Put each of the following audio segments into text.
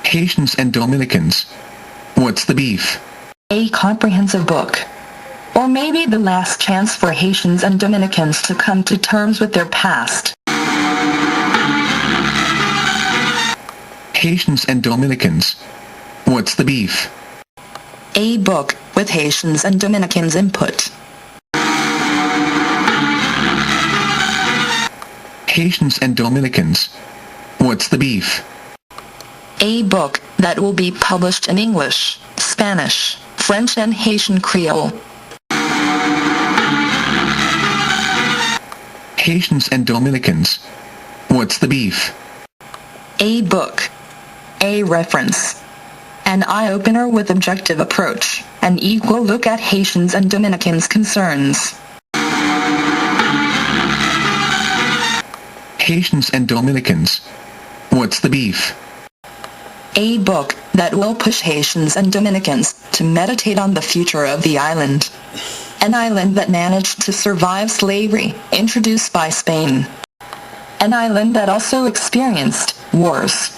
Haitians and Dominicans. What's the beef? A comprehensive book. Or maybe the last chance for Haitians and Dominicans to come to terms with their past. Haitians and Dominicans. What's the beef? A book with Haitians and Dominicans input. Haitians and Dominicans. What's the beef? A book that will be published in English, Spanish, French and Haitian Creole. Haitians and Dominicans. What's the beef? A book. A reference. An eye-opener with objective approach, an equal look at Haitians and Dominicans' concerns. Haitians and Dominicans. What's the beef? A book that will push Haitians and Dominicans to meditate on the future of the island. An island that managed to survive slavery, introduced by Spain. An island that also experienced wars,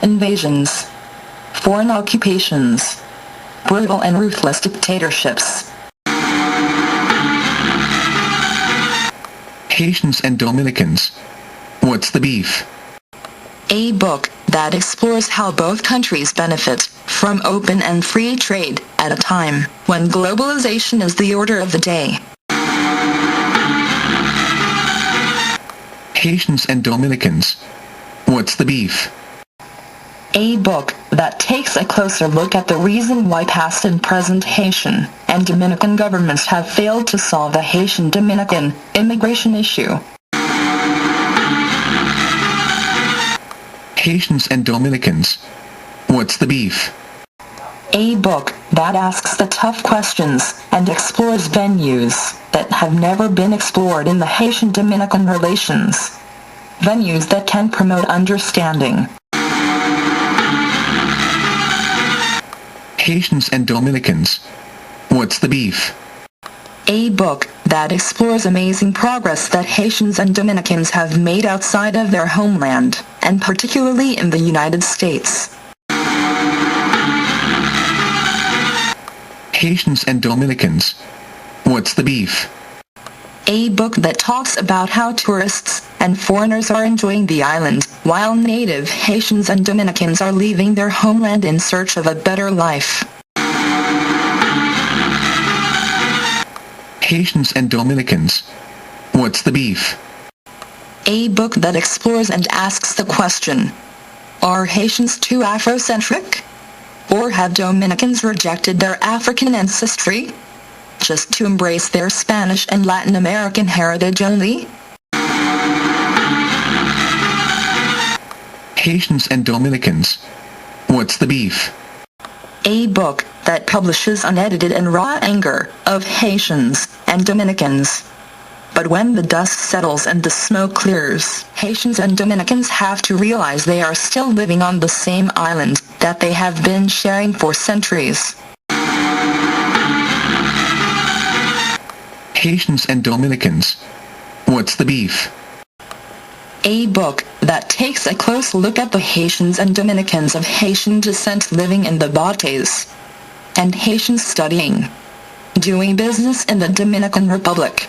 invasions, foreign occupations, brutal and ruthless dictatorships. Haitians and Dominicans. What's the beef? A book that explores how both countries benefit from open and free trade at a time when globalization is the order of the day. Haitians and Dominicans. What's the beef? A book that takes a closer look at the reason why past and present Haitian and Dominican governments have failed to solve the Haitian-Dominican immigration issue. Haitians and Dominicans. What's the beef? A book that asks the tough questions and explores venues that have never been explored in the Haitian-Dominican relations. Venues that can promote understanding. Haitians and Dominicans. What's the beef? A book that explores amazing progress that Haitians and Dominicans have made outside of their homeland, and particularly in the United States. Haitians and Dominicans. What's the beef? A book that talks about how tourists and foreigners are enjoying the island, while native Haitians and Dominicans are leaving their homeland in search of a better life. Haitians and Dominicans. What's the beef? A book that explores and asks the question, are Haitians too Afrocentric? Or have Dominicans rejected their African ancestry, just to embrace their Spanish and Latin American heritage only? Haitians and Dominicans. What's the beef? A book that publishes unedited and raw anger of Haitians and Dominicans. But when the dust settles and the smoke clears, Haitians and Dominicans have to realize they are still living on the same island that they have been sharing for centuries. Haitians and Dominicans. What's the beef? A book that takes a close look at the Haitians and Dominicans of Haitian descent living in the Bates, and Haitians studying, doing business in the Dominican Republic,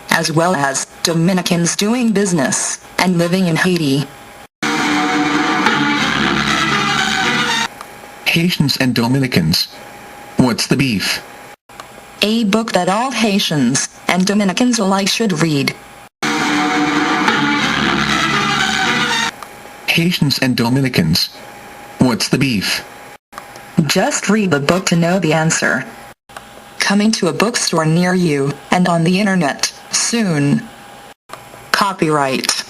as well as Dominicans doing business and living in Haiti. Haitians and Dominicans. What's the beef? A book that all Haitians and Dominicans alike should read. Haitians and Dominicans. What's the beef? Just read the book to know the answer. Coming to a bookstore near you and on the internet soon. Copyright